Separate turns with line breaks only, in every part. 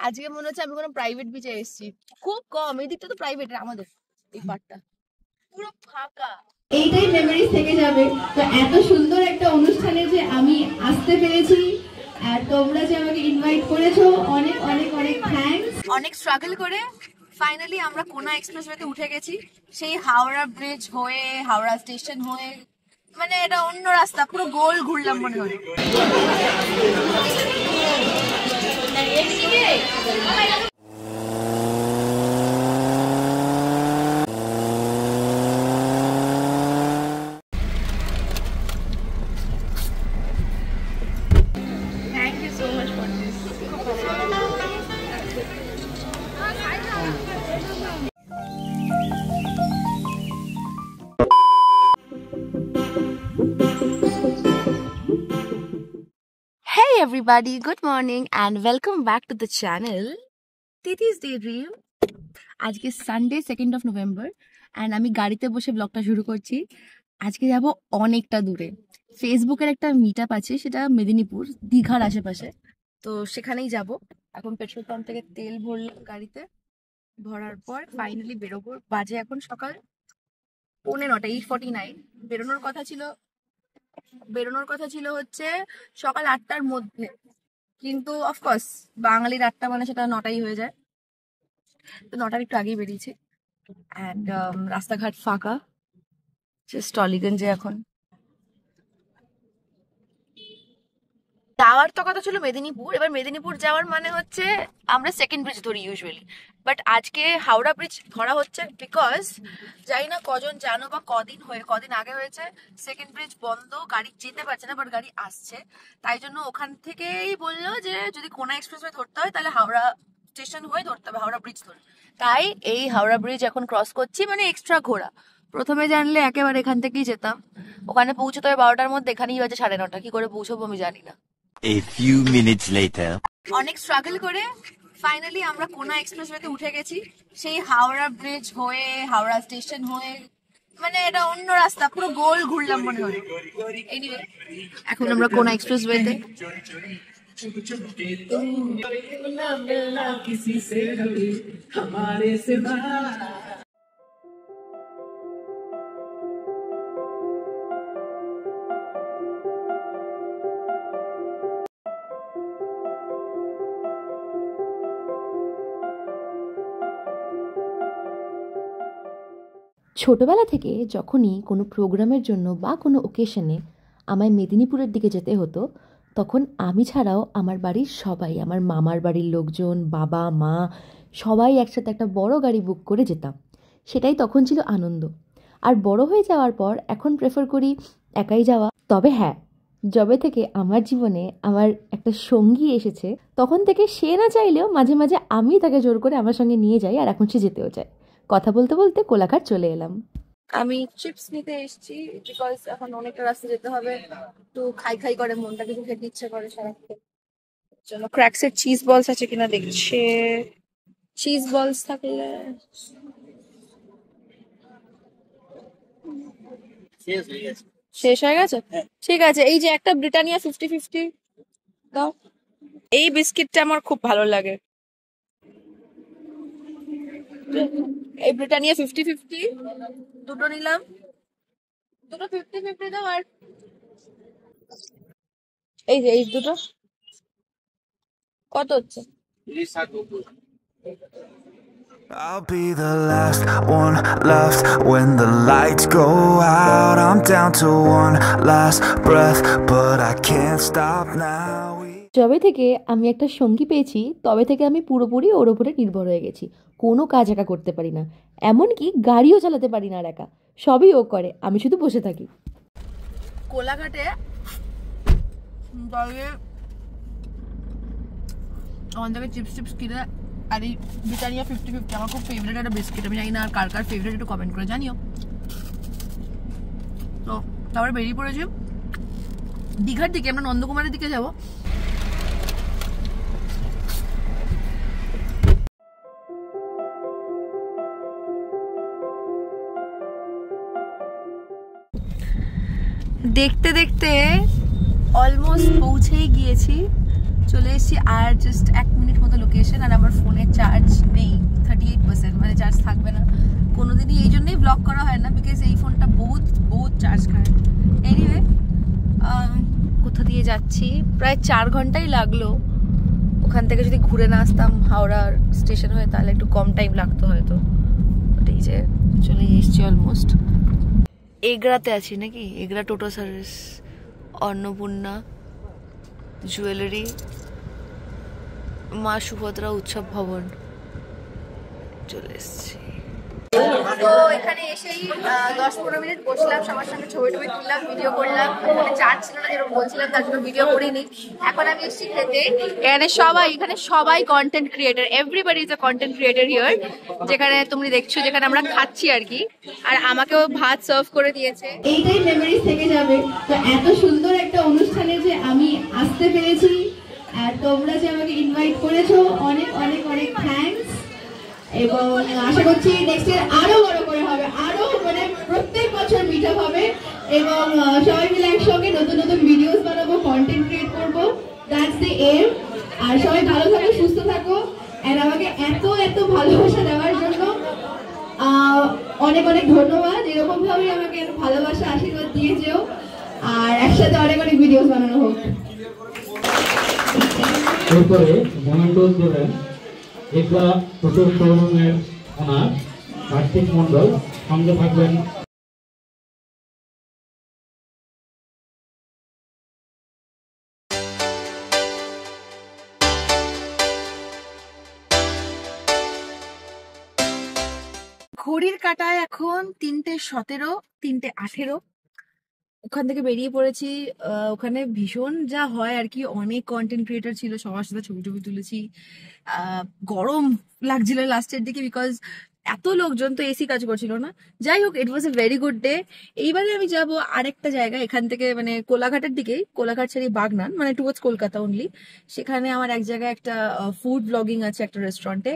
আজকে মনে হচ্ছে আমি কোনো প্রাইভেট বিচে এসেছি। খুব কম, এই দিকটা তো প্রাইভেট, আমাদের এই পার্টটা পুরো ফাঁকা।
এইটাই মেমোরিজ থেকে যাবে। তো এত সুন্দর একটা অনুষ্ঠানে যে আমি আসতে পেরেছি আর তোমরা যে আমাকে ইনভাইট করেছো, অনেক অনেক অনেক থ্যাঙ্কস।
অনেক স্ট্রাগল করে ফাইনালি আমরা কোনা এক্সপ্রেসওয়েতে উঠে গেছি। সেই হাওড়া ব্রিজ হয়ে, হাওড়া স্টেশন হয়ে, মানে এটা অন্য রাস্তা, পুরো গোল ঘুরলাম মনে হয়। Thank you so much for this. Hey everybody, good morning and welcome back to the channel Titi's Daydream. আজকে Sunday 2nd of November and আমি গাড়িতে বসে ব্লগটা শুরু করছি। আজকে যাব অনেকটা দূরে। ফেসবুকের একটা মিট আপ আছে, সেটা মেদিনীপুর দীঘার আশেপাশে, তো সেখানেই যাব। এখন পেট্রোল পাম্প থেকে তেল ভরলাম গাড়িতে, ভরার পর ফাইনালি বেরোবো। বাজে এখন সকাল 9:45, 8:49। বেরোনোর কথা ছিল হচ্ছে সকাল 8টার মধ্যে, কিন্তু অফকোর্স বাঙালির 8টা মানে সেটা 9টাই হয়ে যায়, তো 9টার একটু আগেই বেরিয়েছি। অ্যান্ড রাস্তাঘাট ফাঁকা, জাস্ট টলিগঞ্জে এখন। যাওয়ার তো কথা ছিল মেদিনীপুর, এবার মেদিনীপুর যাওয়ার মানে হচ্ছে আমরা সেকেন্ড ব্রিজ ধরি ইউজুয়ালি, বাট আজকে হাওড়া ব্রিজ ধরা হচ্ছে বিকজ জানি না কজন জানো বা কদিন আগে হয়েছে সেকেন্ড ব্রিজ বন্ধ, গাড়ি যেতে পারছে না, বাট গাড়ি আসছে। তাই জন্য ওখান থেকেই বললো যে যদি কোনা এক্সপ্রেসওয়ে ধরতে হয় তাহলে হাওড়া স্টেশন হয়ে ধরতে হবে, হাওড়া ব্রিজ ধরে। তাই এই হাওড়া ব্রিজ এখন ক্রস করছি, মানে এক্সট্রা ঘোরা। প্রথমে জানলে একেবারে এখান থেকেই যেতাম, ওখানে পৌঁছতে হবে 12টার মধ্যে, এখানেই বাজে 9:30। কি করে পৌঁছবো আমি জানি না।
A few minutes later.
অনেক স্ট্রাগল করে ফাইনালি আমরা কোনা এক্সপ্রেসওয়েতে উঠে গেছি। সেই হাওড়া ব্রিজ হয়ে, হাওড়া স্টেশন হয়ে, মানে এটা অন্য রাস্তা, পুরো গোল ঘুরলাম মনে হয়। এনিওয়ে, এখন আমরা কোনা এক্সপ্রেসওয়েতে।
ছোটবেলা থেকে যখনই কোনো প্রোগ্রামের জন্য বা কোনো ওকেশনে আমায় মেদিনীপুরের দিকে যেতে হতো, তখন আমি ছাড়াও আমার বাড়ির সবাই, আমার মামার বাড়ির লোকজন, বাবা মা সবাই একসাথে একটা বড় গাড়ি বুক করে যেতাম। সেটাই তখন ছিল আনন্দ। আর বড় হয়ে যাওয়ার পর এখন প্রেফার করি একাই যাওয়া। তবে হ্যাঁ, যবে থেকে আমার জীবনে আমার একটা সঙ্গী এসেছে, তখন থেকে সে না চাইলেও মাঝে মাঝে আমি তাকে জোর করে আমার সঙ্গে নিয়ে যাই, আর এখন সে যেতেও চায়। কথা বলতে বলতে কোলাঘাট চলে এলাম।
আমি চিপস নিতে এসেছি বিকজ এখন অনেকটা রাস্তা যেতে হবে, একটু খাই করে মনটা কিছু খেতে ইচ্ছে করে সারাক্ষণ। চলো ক্র্যাকসের চিজ বলস আছে কিনা দেখছে। চিজ বলস থাকলে শেষ হয়ে গেছে, ঠিক আছে। এই যে একটা ব্রিটানিয়া 50-50 দাও। এই বিস্কিটটা আমার খুব ভালো লাগে, এই ব্রিটানিয়া 50-50 দুটো নিলাম, দুটো 50-50 দাও। আর এই যে এই দুটো কত হচ্ছে?
I'll be the last one left when the lights go out. I'm down to one last breath, but I can't stop now.
যবে থেকে আমি একটা সঙ্গী পেয়েছি, তবে থেকে আমি পুরোপুরি ওর ওপরে নির্ভর হয়ে গেছি। কোনো কাজ একা করতে পারি না, এমনকি গাড়িও চালাতে পারি না আর একা। সবই ও করে, আমি শুধু বসে থাকি।
কোলাঘাটে আমার থেকে চিপস কিনে, আর এই ব্রিটানিয়া 50-50 আমার খুব ফেভারিট একটা বিস্কিট। আমি জানি না আর কার কার ফেভারিট, একটু কমেন্ট করে জানিও। তো তারপরে বেরিয়ে পড়েছি দীঘার দিকে, আমরা নন্দকুমারের দিকে যাব। দেখতে দেখতে অলমোস্ট পৌঁছেই গিয়েছি। চলে এসেছি আর জাস্ট 1 মিনিট মতো লোকেশন, আর আমার ফোনে চার্জ নেই, 38%, মানে চার্জ থাকবে না কোনোদিনই। এই জন্যই ব্লগ করা হয় না, বিকজ এই ফোনটা বহুত বহুত চার্জ খায়। এনিওয়ে, কোথা দিয়ে যাচ্ছি, প্রায় 4 ঘন্টাই লাগলো। ওখান থেকে যদি ঘুরে না আসতাম হাওড়া স্টেশন হয়ে, তাহলে একটু কম টাইম লাগতো হয়তো। এই যে চলে এসেছি অলমোস্ট। এগরাতে আছি নাকি, এগরা টোটো সার্ভিস, অন্নপূর্ণা জুয়েলারি, মা সুভদ্রা উৎসব ভবন চলে এসেছি। তো এখানে এসেই 10-15 মিনিট বসলাম, সবার সঙ্গে ছবি টবি তুললাম, ভিডিও করলাম। চার্জ ছিল না যেরকম বলছিলাম, তার জন্য ভিডিও করিনি। এখন আমি এসেছি খেতে। এখানে সবাই content creator, everybody is a content creator here. যেখানে তুমি দেখছো, যেখানে আমরা খাচ্ছি আর কি, আর আমাকেও ভাত সার্ভ করে দিয়েছে।
এইটাই মেমোরিজ থেকে যাবে। তো এত সুন্দর একটা অনুষ্ঠানে যে আমি আসতে পেরেছি, আর তোমরা যে আমাকে ইনভাইট করেছো, অনেক অনেক অনেক থ্যাঙ্কস। এবং আশা করছি নেক্সট ইয়ার আরো বড় করে হবে, আরো মানে প্রত্যেক বছর মিট আপ হবে, এবং সবাই মিলে একসঙ্গে নতুন নতুন ভিডিওস বানাবো, কন্টেন্ট ক্রিয়েট করবো। That's the aim. আর সবাই ভালো থাকো, সুস্থ থাকো, আর আমাকে এত এত ভালোবাসা দেওয়ার জন্য অনেক অনেক ধন্যবাদ। এরকম ভাবে আমাকে এত ভালোবাসা আশীর্বাদ দিয়ে যেও, আর একসাথে অনেক অনেক ভিডিওস বানানো হোক।
এরপরে মনোনয়ন দেবেন এগরা টোটো শোরুমের ওনার কার্তিক মণ্ডল, সঙ্গে থাকবেন
ঘড়ির কাঁটায় এখন 3:17, 3:18। ওখান থেকে বেরিয়ে পড়েছি। ওখানে ভীষণ যা হয় আর কি, অনেক কন্টেন্ট ক্রিয়েটার ছিল, সবার সাথে ছবি টবি তুলেছি। গরম লাগছিল লাস্টের দিকে, বিকজ এত লোকজন, তো এসি কাজ করছিল না। যাই হোক, ইট ওয়াজ এ ভেরি গুড ডে। এইবারে আমি যাব আরেকটা জায়গা, এখান থেকে মানে কোলাঘাটের দিকেই, কোলাঘাট ছেড়ে বাগনান, মানে টুয়ার্ডস কলকাতা অনলি। সেখানে আমার এক জায়গায় একটা ফুড ব্লগিং আছে একটা রেস্টুরেন্টে।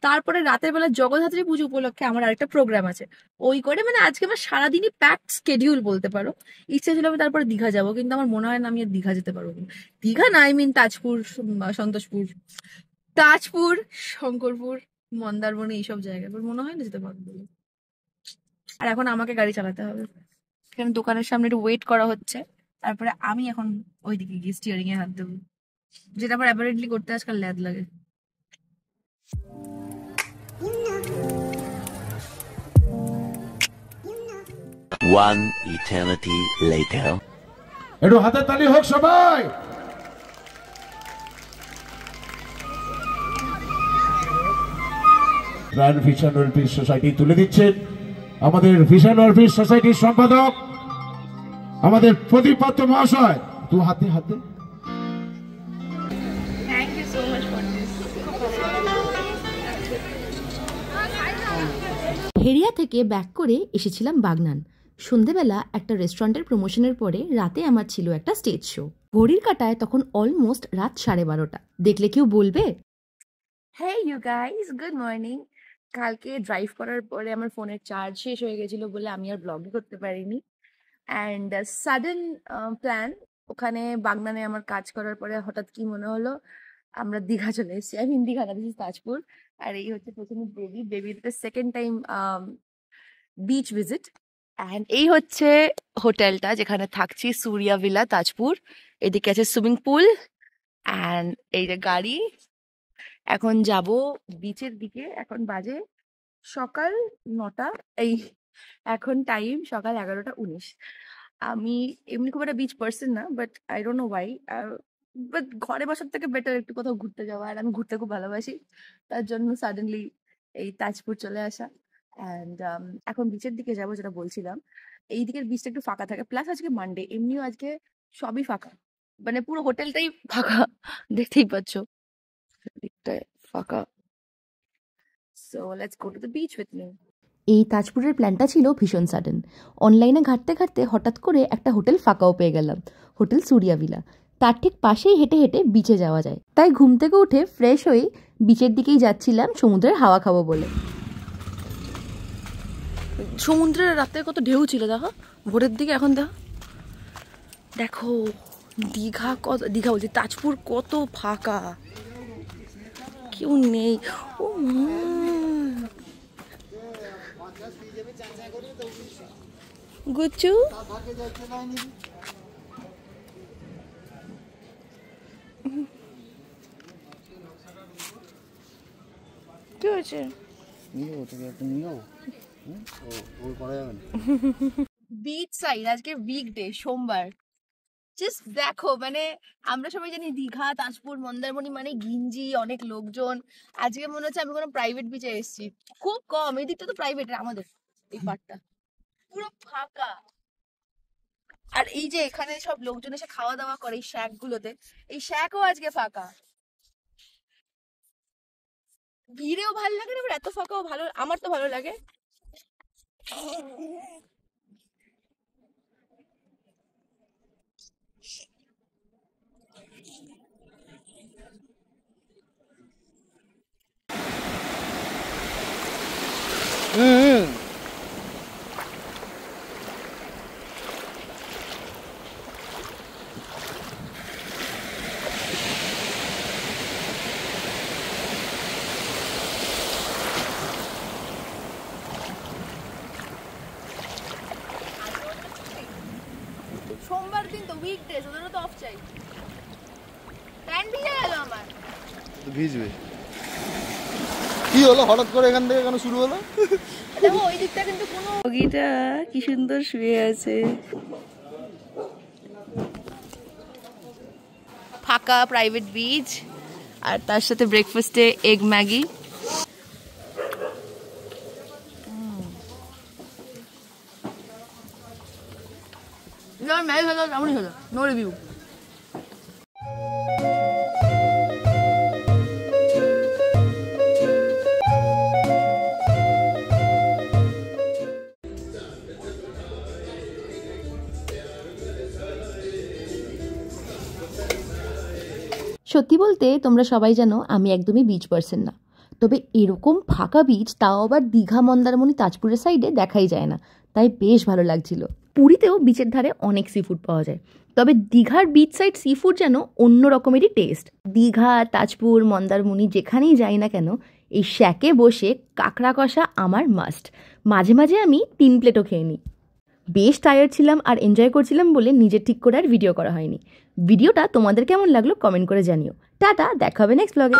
তারপরে রাতের বেলা জগদ্ধাত্রী পুজো উপলক্ষে আমার আরেকটা প্রোগ্রাম আছে। ওই করে মানে আজকে আমার সারাদিনই প্যাকড স্কেডিউল বলতে পারো। ইচ্ছা ছিল আমি তারপরে দীঘা যাবো, কিন্তু আমার মনে হয় না আমি আর দীঘা যেতে পারবো। দীঘা না, আই মিন তাজপুর, সন্তোষপুর, তাজপুর, শঙ্করপুর, মন্দারমণি, এইসব জায়গায় মনে হয় না যেতে পারবো। আর এখন আমাকে গাড়ি চালাতে হবে। এখানে দোকানের সামনে একটু ওয়েট করা হচ্ছে, তারপরে আমি এখন ওইদিকে গিয়ে স্টিয়ারিং এ হাত দেবো, যেটা আমার অ্যাপারেন্টলি করতে আজকাল ল্যাদ লাগে।
One eternity later.
একটু হাতের তালি হোক সবাই। গ্র্যান্ড ভিশন ওয়েলফেয়ার সোসাইটি তুলে দিচ্ছেন আমাদের ভিশন ওয়েলফেয়ার সোসাইটির সম্পাদক আমাদের প্রদীপ পাত্র মহাশয়। দু হাতে হাতে
thank you so much for this.
হেরিয়া থেকে ব্যাক করে এসেছিলাম বাগনান। সন্ধেবেলা একটা রেস্টুরেন্টের প্রমোশনের পরে রাতে আমার ছিল একটা স্টেজ শো। ঘড়ির কাঁটায় তখন অলমোস্ট রাত 12:30। দেখলে কেউ বলবে,
hey you guys, good morning. কালকে ড্রাইভ করার পরে আমার ফোনের চার্জ শেষ হয়ে গেছিল বলে আমি আর ব্লগই করতে পারিনি। অ্যান্ড সাডেন প্ল্যান, ওখানে বাগনানে আমার কাজ করার পরে হঠাৎ কি মনে হলো, আমরা দীঘা চলে এসেছি। আমি দীঘা না, দিস ইজ তাজপুর। আর এই হচ্ছে প্রথমে বেবির second time beach visit. And এই হচ্ছে হোটেলটা যেখানে থাকছি, সূর্যা ভিলা তাজপুর। এদিকে আছে সুইমিং পুল, অ্যান্ড এই যে গাড়ি। এখন যাব বিচের দিকে। এখন বাজে সকাল 9টা, এই এখন টাইম সকাল 11:19। আমি এমনি খুব একটা বিচ পার্সন না, but I don't know Y, but ঘরে বসার থেকে বেটার একটু কোথাও ঘুরতে যাওয়া, আর আমি ঘুরতে খুব ভালোবাসি। তার জন্য সাডেনলি এই তাজপুর চলে আসা। অ্যান্ড এখন বিচের দিকে যাব, যেটা বলছিলাম। এই দিকের বিচটা একটু ফাঁকা থাকে, প্লাস আজকে মানডে, এমনিও আজকে সবই ফাঁকা, মানে পুরো হোটেলটাই ফাঁকা, দেখতেই পাচ্ছ দিকটায় ফাঁকা। So let's go to the beach with me.
এই তাজপুরের প্ল্যানটা ছিল ভীষণ সাডেন। অনলাইনে ঘাঁটতে ঘাঁটতে হঠাৎ করে একটা হোটেল ফাঁকাও পেয়ে গেলাম, হোটেল সূর্যা ভিলা। তার ঠিক পাশেই হেঁটে হেঁটে বিচে যাওয়া যায়। তাই ঘুম থেকে উঠে ফ্রেশ হয়ে বিচের দিকেই যাচ্ছিলাম সমুদ্রের হাওয়া খাবো বলে।
সমুদ্রের রাতে কত ঢেউ ছিল দেখো, ভোরের দিকে এখন দেখো দীঘা বলছি, তাজপুর কত ফাঁকা, কেউ নেই। ও গুচু কি হয়েছে? বিচ সাইড, আজকে উইকডে, সোমবার। জাস্ট দেখো, মানে আমরা সবাই জানি দীঘা, তাজপুর, মন্দারমণি মানে ঘিঞ্জি, অনেক লোকজন। আজকে মনে হচ্ছে আমি কোনো প্রাইভেট বিচে এসেছি, খুব কম। এই দিকটা তো প্রাইভেট, আমাদের এই পার্টটা পুরো ফাঁকা। আর এই যে এখানে সব লোকজন এসে খাওয়া দাওয়া করে এই শ্যাক গুলোতে, এই শ্যাকও আজকে ফাঁকা। ভিড়েও ভালো লাগে না, এত ফাঁকাও ভালো, আমার তো ভালো লাগে। সোমবার দিন তো উইকডেজ, ওদেরও তো অফ চাই। প্যান্ট ভিজে গেল আমার।
ভিজবে কি হলো হঠাৎ করে এখান থেকে কেন শুরু হলো?
দেখো ওই দিকটা কিন্তু কোনো, ওগিটা কি সুন্দর শুয়ে আছে, ফাঁকা প্রাইভেট বিচ, আর তার সাথে ব্রেকফাস্টে এগ ম্যাগি। ম্যাগি হলো এমনই হলো, নো রিভিউ।
সত্যি বলতে তোমরা সবাই জানো আমি একদমই বিচ পার্সন না, তবে এরকম ফাঁকা বিচ, তাও আবার দীঘা, মন্দারমণি, তাজপুরের সাইডে দেখাই যায় না, তাই বেশ ভালো লাগছিল। পুরীতেও বিচের ধারে অনেক সি ফুড পাওয়া যায়, তবে দীঘার বিচ সাইড সি ফুড যেন অন্য রকমেরই টেস্ট। দীঘা, তাজপুর, মন্দারমণি যেখানেই যাই না কেন, এই শ্যাকে বসে কাঁকড়া কষা আমার মাস্ট। মাঝে মাঝে আমি 3 প্লেটও খেয়ে নিই। বেশ টায়ার্ড ছিলাম আর এনজয় করছিলাম বলে নিজের ঠিক করে আর ভিডিও করা হয়নি। ভিডিওটা তোমাদের কেমন লাগলো কমেন্ট করে জানিও। টাটা, দেখা হবে নেক্সট ব্লগে।